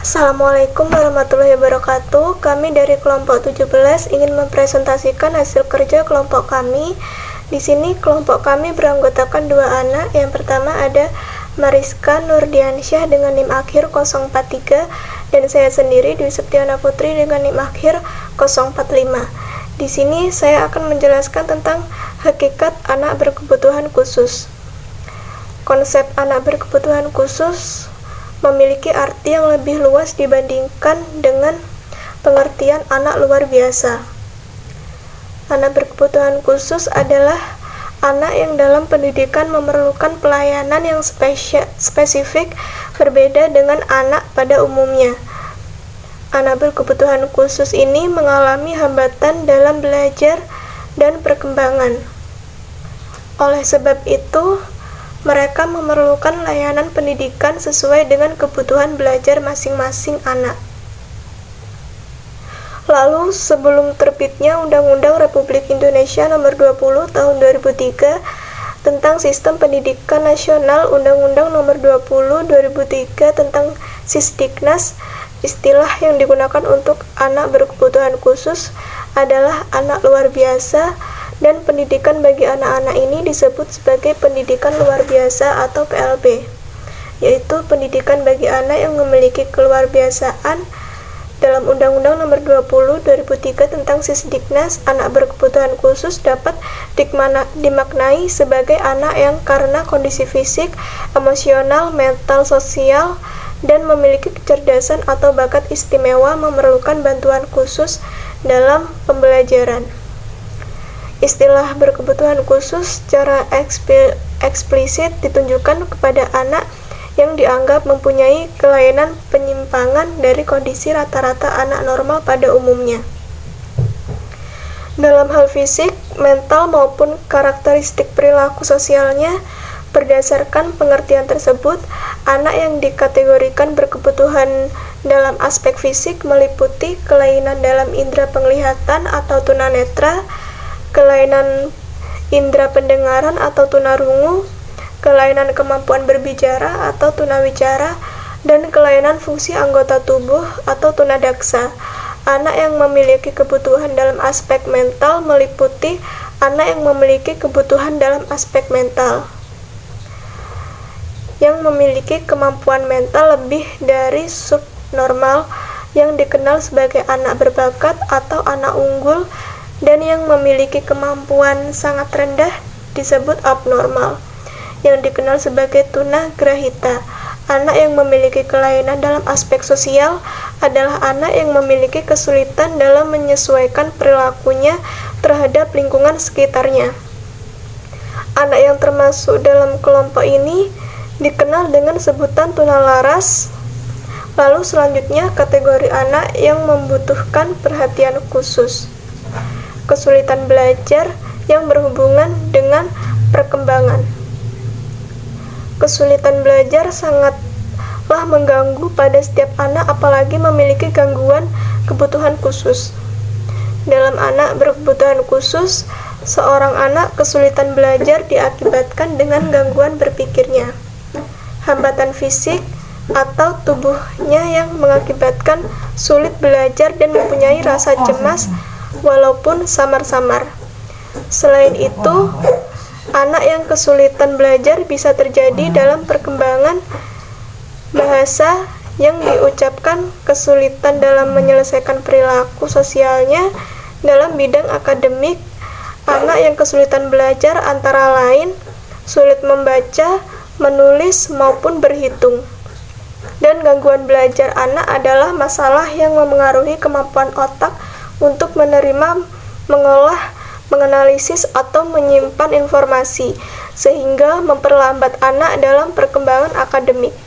Assalamualaikum warahmatullahi wabarakatuh. Kami dari kelompok 17 ingin mempresentasikan hasil kerja kelompok kami. Di sini kelompok kami beranggotakan dua anak. Yang pertama ada Mariska Nurdiansyah dengan NIM akhir 043 dan saya sendiri Dwi Septiana Putri dengan NIM akhir 045. Di sini saya akan menjelaskan tentang hakikat anak berkebutuhan khusus. Konsep anak berkebutuhan khusus memiliki arti yang lebih luas dibandingkan dengan pengertian anak luar biasa. Anak berkebutuhan khusus adalah anak yang dalam pendidikan memerlukan pelayanan yang spesifik berbeda dengan anak pada umumnya. Anak berkebutuhan khusus ini mengalami hambatan dalam belajar dan perkembangan. Oleh sebab itu, mereka memerlukan layanan pendidikan sesuai dengan kebutuhan belajar masing-masing anak. Lalu, sebelum terbitnya Undang-Undang Republik Indonesia Nomor 20 Tahun 2003 tentang Sistem Pendidikan Nasional, Undang-Undang Nomor 20 2003 tentang Sisdiknas, istilah yang digunakan untuk anak berkebutuhan khusus adalah anak luar biasa, dan pendidikan bagi anak-anak ini disebut sebagai pendidikan luar biasa atau PLB, yaitu pendidikan bagi anak yang memiliki keluarbiasaan. Dalam Undang-Undang Nomor 20 2003 tentang Sisdiknas, anak berkebutuhan khusus dapat dimaknai sebagai anak yang karena kondisi fisik, emosional, mental, sosial, dan memiliki kecerdasan atau bakat istimewa memerlukan bantuan khusus dalam pembelajaran. Istilah berkebutuhan khusus secara eksplisit ditunjukkan kepada anak yang dianggap mempunyai kelainan penyimpangan dari kondisi rata-rata anak normal pada umumnya. Dalam hal fisik, mental maupun karakteristik perilaku sosialnya. Berdasarkan pengertian tersebut, anak yang dikategorikan berkebutuhan dalam aspek fisik meliputi kelainan dalam indera penglihatan atau tunanetra, kelainan indera pendengaran atau tunarungu, kelainan kemampuan berbicara atau tunawicara, dan kelainan fungsi anggota tubuh atau tunadaksa. Anak yang memiliki kebutuhan dalam aspek mental meliputi anak yang memiliki kebutuhan dalam aspek mental, yang memiliki kemampuan mental lebih dari subnormal, yang dikenal sebagai anak berbakat atau anak unggul, dan yang memiliki kemampuan sangat rendah disebut abnormal, yang dikenal sebagai tunagrahita. Anak yang memiliki kelainan dalam aspek sosial adalah anak yang memiliki kesulitan dalam menyesuaikan perilakunya terhadap lingkungan sekitarnya. Anak yang termasuk dalam kelompok ini dikenal dengan sebutan tunalaras. Lalu selanjutnya kategori anak yang membutuhkan perhatian khusus. Kesulitan belajar yang berhubungan dengan perkembangan. Kesulitan belajar sangatlah mengganggu pada setiap anak, apalagi memiliki gangguan kebutuhan khusus. Dalam anak berkebutuhan khusus, seorang anak kesulitan belajar diakibatkan dengan gangguan berpikirnya, hambatan fisik, atau tubuhnya yang mengakibatkan sulit belajar dan mempunyai rasa cemas walaupun samar-samar. Selain itu, anak yang kesulitan belajar bisa terjadi dalam perkembangan bahasa yang diucapkan, kesulitan dalam menyelesaikan perilaku sosialnya dalam bidang akademik. Anak yang kesulitan belajar antara lain sulit membaca, menulis, maupun berhitung. Dan gangguan belajar anak adalah masalah yang memengaruhi kemampuan otak untuk menerima, mengolah, menganalisis, atau menyimpan informasi, sehingga memperlambat anak dalam perkembangan akademik.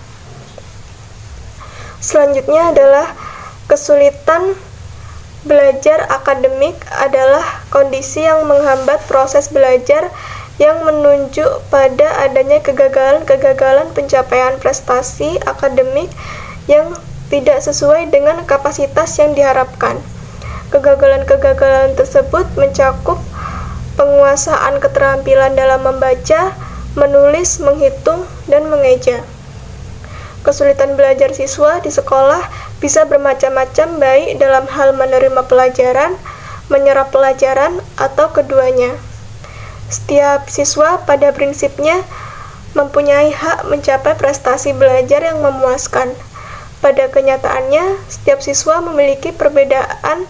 Selanjutnya adalah kesulitan belajar akademik adalah kondisi yang menghambat proses belajar yang menunjuk pada adanya kegagalan pencapaian prestasi akademik yang tidak sesuai dengan kapasitas yang diharapkan. Kegagalan tersebut mencakup penguasaan keterampilan dalam membaca, menulis, menghitung, dan mengeja. Kesulitan belajar siswa di sekolah bisa bermacam-macam, baik dalam hal menerima pelajaran, menyerap pelajaran, atau keduanya. Setiap siswa pada prinsipnya mempunyai hak mencapai prestasi belajar yang memuaskan. Pada kenyataannya, setiap siswa memiliki perbedaan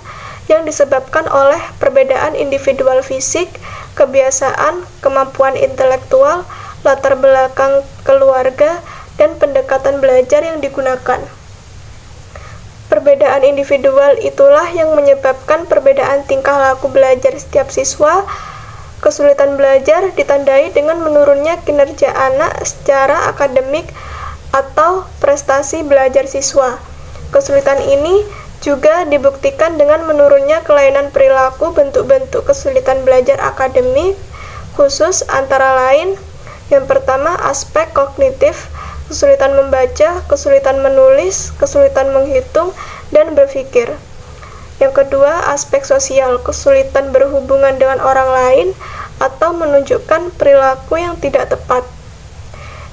yang disebabkan oleh perbedaan individual fisik, kebiasaan, kemampuan intelektual, latar belakang keluarga, dan pendekatan belajar yang digunakan. Perbedaan individual itulah yang menyebabkan perbedaan tingkah laku belajar setiap siswa. Kesulitan belajar ditandai dengan menurunnya kinerja anak secara akademik atau prestasi belajar siswa. Kesulitan ini juga dibuktikan dengan menurunnya kelainan perilaku. Bentuk-bentuk kesulitan belajar akademik khusus antara lain: yang pertama, aspek kognitif, kesulitan membaca, kesulitan menulis, kesulitan menghitung dan berpikir. Yang kedua, aspek sosial, kesulitan berhubungan dengan orang lain atau menunjukkan perilaku yang tidak tepat.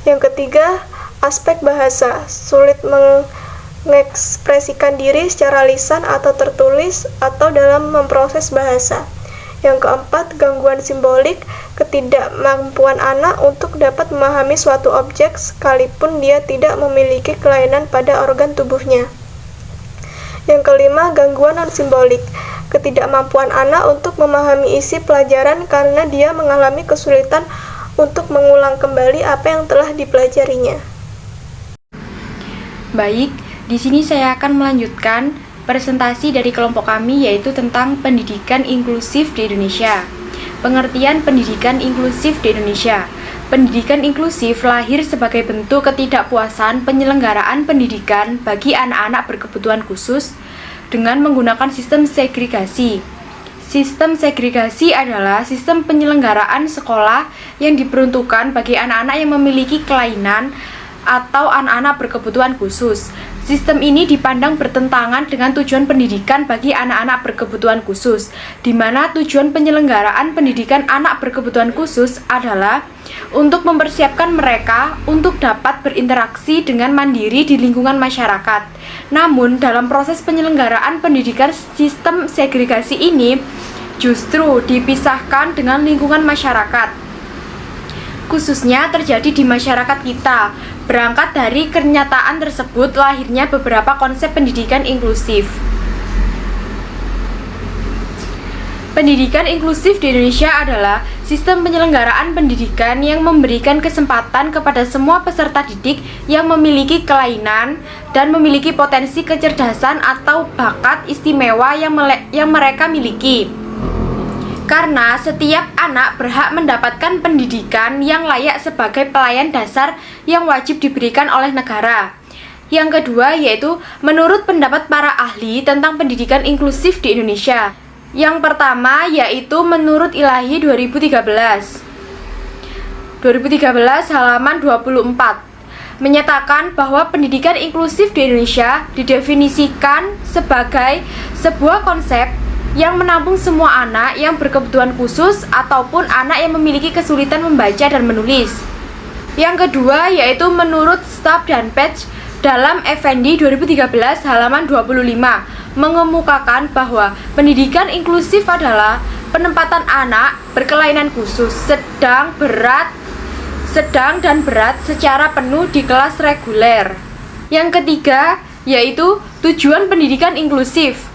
Yang ketiga, aspek bahasa, sulit mengekspresikan diri secara lisan atau tertulis atau dalam memproses bahasa. Yang keempat, gangguan simbolik, ketidakmampuan anak untuk dapat memahami suatu objek sekalipun dia tidak memiliki kelainan pada organ tubuhnya. Yang kelima, gangguan non-simbolik, ketidakmampuan anak untuk memahami isi pelajaran karena dia mengalami kesulitan untuk mengulang kembali apa yang telah dipelajarinya. Baik, di sini saya akan melanjutkan presentasi dari kelompok kami, yaitu tentang pendidikan inklusif di Indonesia. Pengertian pendidikan inklusif di Indonesia. Pendidikan inklusif lahir sebagai bentuk ketidakpuasan penyelenggaraan pendidikan bagi anak-anak berkebutuhan khusus dengan menggunakan sistem segregasi. Sistem segregasi adalah sistem penyelenggaraan sekolah yang diperuntukkan bagi anak-anak yang memiliki kelainan atau anak-anak berkebutuhan khusus. Sistem ini dipandang bertentangan dengan tujuan pendidikan bagi anak-anak berkebutuhan khusus, di mana tujuan penyelenggaraan pendidikan anak berkebutuhan khusus adalah untuk mempersiapkan mereka untuk dapat berinteraksi dengan mandiri di lingkungan masyarakat. Namun, dalam proses penyelenggaraan pendidikan sistem segregasi ini justru dipisahkan dengan lingkungan masyarakat. Khususnya terjadi di masyarakat kita. Berangkat dari kenyataan tersebut, lahirnya beberapa konsep pendidikan inklusif. Pendidikan inklusif di Indonesia adalah sistem penyelenggaraan pendidikan yang memberikan kesempatan kepada semua peserta didik yang memiliki kelainan dan memiliki potensi kecerdasan atau bakat istimewa yang mereka miliki. Karena setiap anak berhak mendapatkan pendidikan yang layak sebagai pelayan dasar yang wajib diberikan oleh negara. Yang kedua yaitu menurut pendapat para ahli tentang pendidikan inklusif di Indonesia. Yang pertama yaitu menurut Ilahi 2013 halaman 24 menyatakan bahwa pendidikan inklusif di Indonesia didefinisikan sebagai sebuah konsep yang menampung semua anak yang berkebutuhan khusus ataupun anak yang memiliki kesulitan membaca dan menulis. Yang kedua yaitu menurut Stapp dan Page dalam Effendi 2013 halaman 25 mengemukakan bahwa pendidikan inklusif adalah penempatan anak berkelainan khusus sedang dan berat secara penuh di kelas reguler. Yang ketiga yaitu tujuan pendidikan inklusif.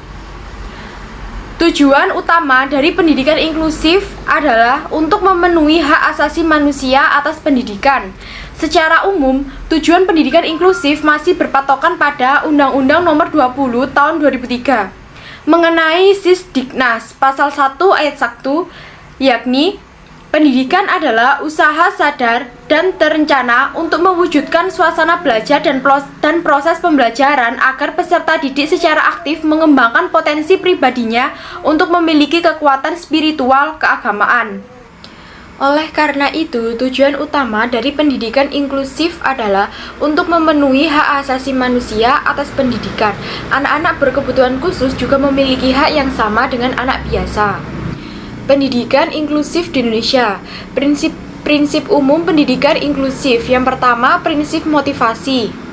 Tujuan utama dari pendidikan inklusif adalah untuk memenuhi hak asasi manusia atas pendidikan. Secara umum, tujuan pendidikan inklusif masih berpatokan pada Undang-Undang Nomor 20 Tahun 2003 mengenai Sisdiknas Pasal 1 Ayat 1, yakni pendidikan adalah usaha sadar dan terencana untuk mewujudkan suasana belajar dan proses pembelajaran agar peserta didik secara aktif mengembangkan potensi pribadinya untuk memiliki kekuatan spiritual keagamaan. Oleh karena itu, tujuan utama dari pendidikan inklusif adalah untuk memenuhi hak asasi manusia atas pendidikan. Anak-anak berkebutuhan khusus juga memiliki hak yang sama dengan anak biasa. Pendidikan inklusif di Indonesia. Prinsip umum pendidikan inklusif. Yang pertama, prinsip motivasi.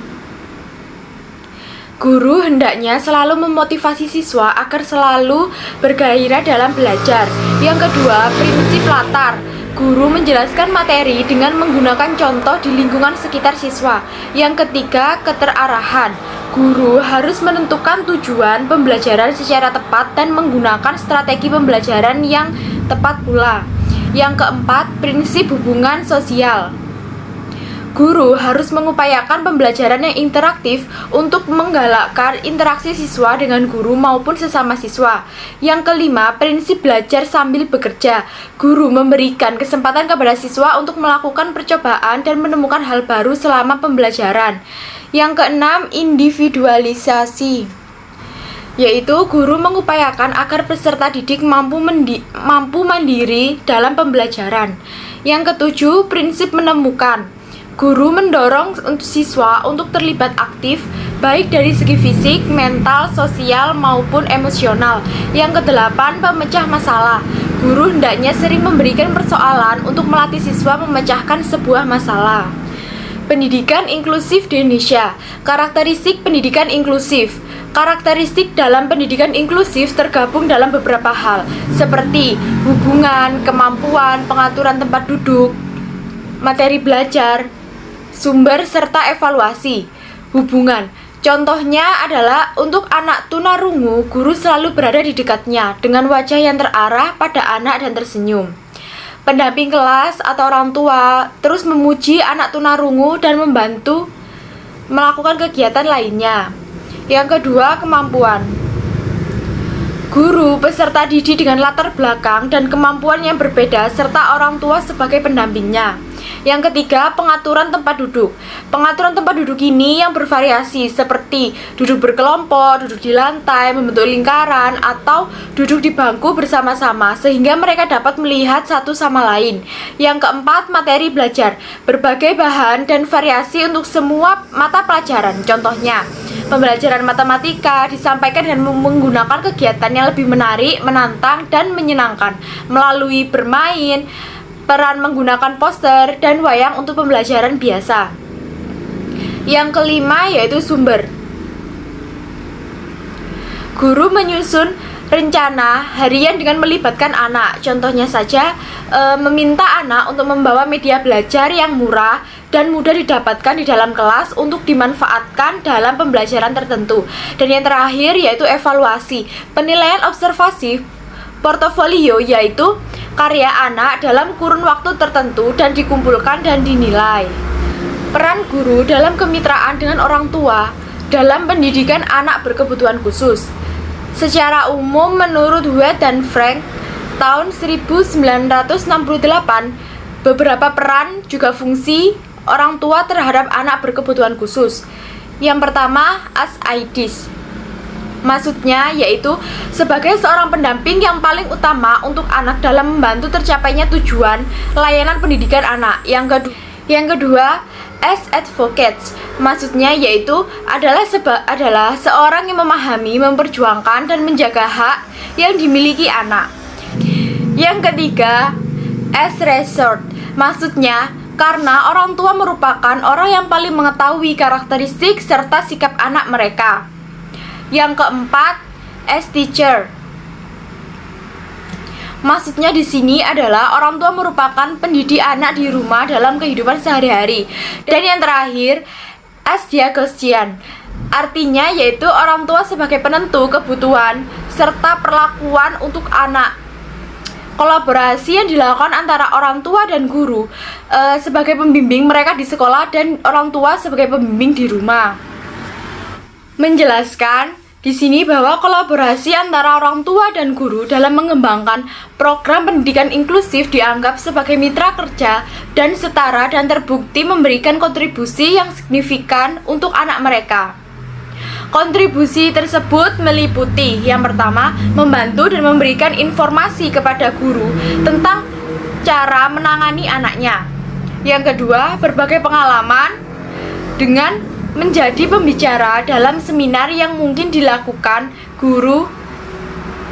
Guru hendaknya selalu memotivasi siswa agar selalu bergairah dalam belajar. Yang kedua, prinsip latar. Guru menjelaskan materi dengan menggunakan contoh di lingkungan sekitar siswa. Yang ketiga, keterarahan. Guru harus menentukan tujuan pembelajaran secara tepat dan menggunakan strategi pembelajaran yang tepat pula. Yang keempat, prinsip hubungan sosial. Guru harus mengupayakan pembelajaran yang interaktif untuk menggalakkan interaksi siswa dengan guru maupun sesama siswa. Yang kelima, prinsip belajar sambil bekerja. Guru memberikan kesempatan kepada siswa untuk melakukan percobaan dan menemukan hal baru selama pembelajaran. Yang keenam, individualisasi, yaitu guru mengupayakan agar peserta didik mampu mandiri dalam pembelajaran. Yang ketujuh, prinsip menemukan. Guru mendorong siswa untuk terlibat aktif, baik dari segi fisik, mental, sosial, maupun emosional. Yang kedelapan, pemecah masalah. Guru hendaknya sering memberikan persoalan untuk melatih siswa memecahkan sebuah masalah. Pendidikan inklusif di Indonesia. Karakteristik pendidikan inklusif. Karakteristik dalam pendidikan inklusif tergabung dalam beberapa hal, seperti hubungan, kemampuan, pengaturan tempat duduk, materi belajar, sumber, serta evaluasi. Hubungan. Contohnya adalah untuk anak tunarungu, guru selalu berada di dekatnya dengan wajah yang terarah pada anak dan tersenyum. Pendamping kelas atau orang tua terus memuji anak tunarungu dan membantu melakukan kegiatan lainnya. Yang kedua, kemampuan. Guru, peserta didik dengan latar belakang dan kemampuan yang berbeda serta orang tua sebagai pendampingnya. Yang ketiga, pengaturan tempat duduk. Pengaturan tempat duduk ini yang bervariasi seperti duduk berkelompok, duduk di lantai, membentuk lingkaran, atau duduk di bangku bersama-sama sehingga mereka dapat melihat satu sama lain. Yang keempat, materi belajar. Berbagai bahan dan variasi untuk semua mata pelajaran. Contohnya, pembelajaran matematika disampaikan dengan menggunakan kegiatan yang lebih menarik, menantang, dan menyenangkan melalui bermain, peran menggunakan poster, dan wayang untuk pembelajaran biasa. Yang kelima yaitu sumber. Guru menyusun rencana harian dengan melibatkan anak. Contohnya saja, meminta anak untuk membawa media belajar yang murah dan mudah didapatkan di dalam kelas untuk dimanfaatkan dalam pembelajaran tertentu. Dan yang terakhir yaitu evaluasi. Penilaian observasi portofolio yaitu karya anak dalam kurun waktu tertentu dan dikumpulkan dan dinilai. Peran guru dalam kemitraan dengan orang tua dalam pendidikan anak berkebutuhan khusus. Secara umum menurut Wade dan Frank tahun 1968, beberapa peran juga fungsi orang tua terhadap anak berkebutuhan khusus. Yang pertama, as IDs. Maksudnya yaitu sebagai seorang pendamping yang paling utama untuk anak dalam membantu tercapainya tujuan layanan pendidikan anak. Yang kedua, as advocates. Maksudnya yaitu adalah seorang yang memahami, memperjuangkan, dan menjaga hak yang dimiliki anak. Yang ketiga, as resort. Maksudnya karena orang tua merupakan orang yang paling mengetahui karakteristik serta sikap anak mereka. Yang keempat, as teacher. Maksudnya di sini adalah orang tua merupakan pendidik anak di rumah dalam kehidupan sehari-hari. Dan yang terakhir, as diagnostian. Artinya yaitu orang tua sebagai penentu kebutuhan serta perlakuan untuk anak. Kolaborasi yang dilakukan antara orang tua dan guru sebagai pembimbing mereka di sekolah dan orang tua sebagai pembimbing di rumah. Menjelaskan di sini bahwa kolaborasi antara orang tua dan guru dalam mengembangkan program pendidikan inklusif dianggap sebagai mitra kerja dan setara dan terbukti memberikan kontribusi yang signifikan untuk anak mereka. Kontribusi tersebut meliputi yang pertama, membantu dan memberikan informasi kepada guru tentang cara menangani anaknya. Yang kedua, berbagai pengalaman dengan menjadi pembicara dalam seminar yang mungkin dilakukan guru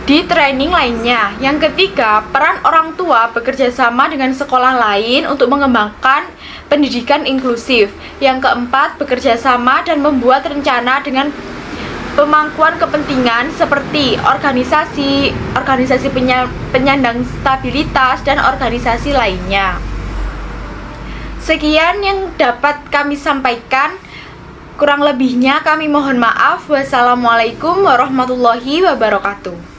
di training lainnya. Yang ketiga, peran orang tua bekerja sama dengan sekolah lain untuk mengembangkan pendidikan inklusif. Yang keempat, bekerja sama dan membuat rencana dengan pemangkuan kepentingan seperti organisasi penyandang stabilitas, dan organisasi lainnya. Sekian yang dapat kami sampaikan. Kurang lebihnya kami mohon maaf. Wassalamualaikum warahmatullahi wabarakatuh.